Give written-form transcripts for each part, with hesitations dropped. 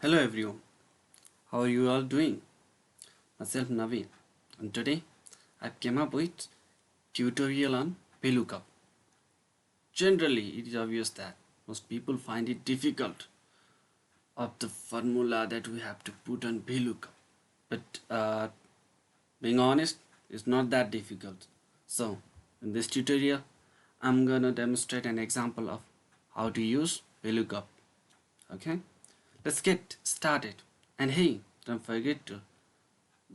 Hello everyone, how are you all doing? Myself Naveen, and today I came up with tutorial on vlookup. Generally, it is obvious that most people find it difficult of the formula that we have to put on vlookup. But being honest, it's not that difficult. So in this tutorial, I'm gonna demonstrate an example of how to use vlookup. Okay, let's get started. And hey, don't forget to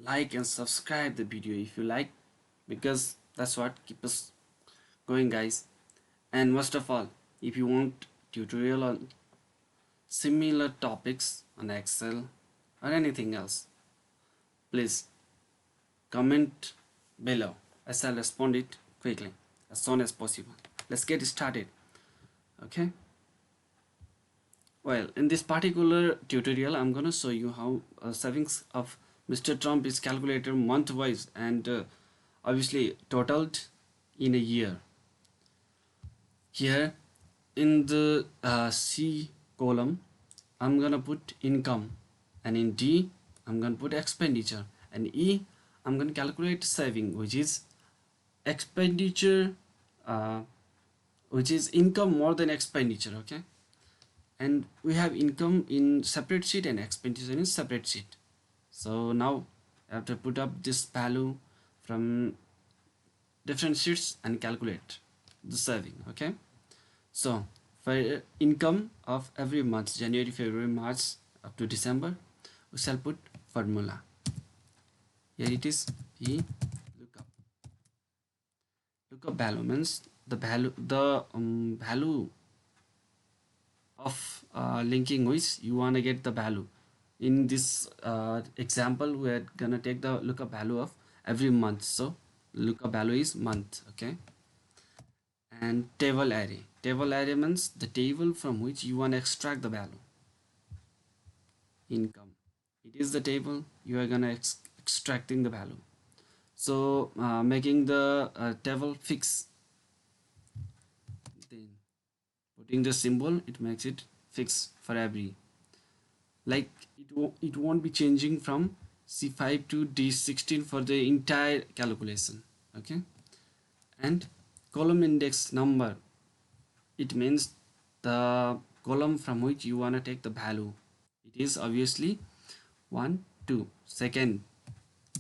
like and subscribe the video if you like, because that's what keeps us going, guys. And most of all, if you want tutorial on similar topics on Excel or anything else, please comment below. I shall respond it quickly as soon as possible. Let's get started. Okay, well, in this particular tutorial I'm gonna show you how savings of Mr. Trump is calculated month wise and obviously totaled in a year. Here in the C column I'm gonna put income, and in D I'm gonna put expenditure, and E I'm gonna calculate saving, which is expenditure, uh, which is income more than expenditure. Okay, and we have income in separate sheet and expenditure in separate sheet. So now I have to put up this value from different sheets and calculate the saving. Okay, so for income of every month, January, February, March up to December, we shall put formula. Here it is, the lookup. Lookup value means the value of linking which you want to get the value. In this example, we're gonna take the lookup value of every month. So lookup value is month. Okay, and table array. Table array means the table from which you want to extract the value. Income, it is the table you are gonna extracting the value. So making the table fix, then putting the symbol, it makes it fix for every, like it won't be changing from C5 to D16 for the entire calculation. Okay, and column index number, it means the column from which you want to take the value. It is obviously 1 2. Second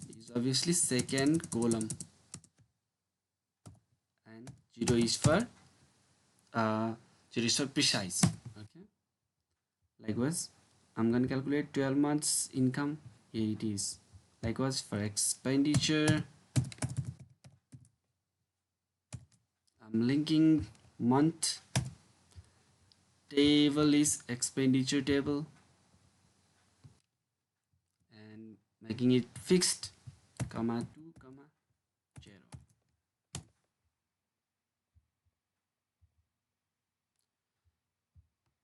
is obviously second column, and 0 is for 0 is for precise. Okay, likewise I'm going to calculate 12 months income. Here it is. Likewise for expenditure, I'm linking month, table is expenditure table, and making it fixed, comma 2 comma 0.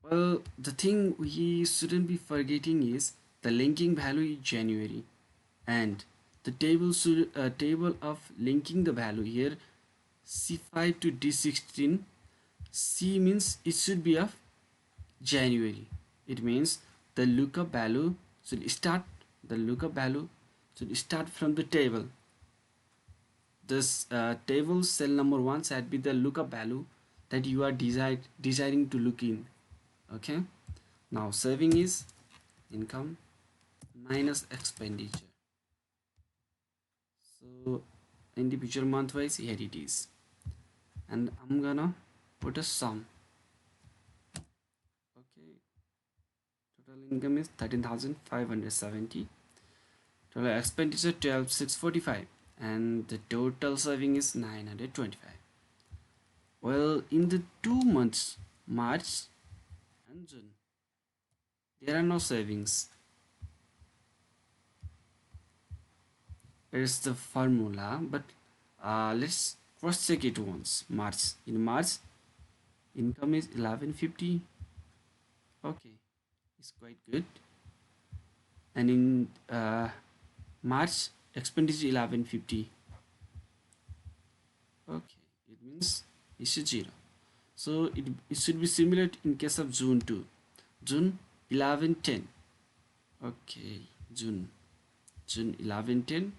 Well, the thing we shouldn't be forgetting is the linking value is January, and the table of linking the value here, C5 to D16. C means it should be of January. It means the lookup value should start the lookup value should start from the table. This table cell number 1 should be the lookup value that you are desiring to look in. Okay, now saving is income minus expenditure. So individual month wise, here it is, and I'm gonna put a sum. Okay, total income is 13,570, total expenditure 12,645, and the total saving is 925. Well, in the 2 months, March and June, there are no savings. It's the formula, but let's cross check it once. March, in March income is 1150. Okay, it's quite good. And in March expenditure 1150. Okay, it means it's a 0. So it should be similar in case of June too. June 1110. Okay, June 11 10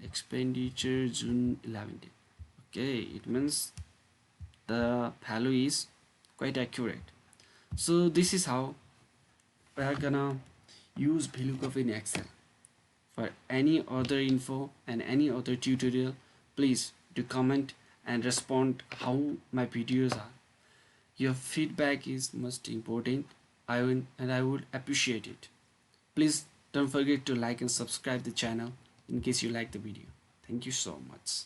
expenditure June 11 10. Okay, it means the value is quite accurate. So this is how we are gonna use VLOOKUP in Excel. For any other info and any other tutorial, please do comment and respond how my videos are. Your feedback is most important. I would appreciate it. Please don't forget to like and subscribe the channel in case you like the video. Thank you so much.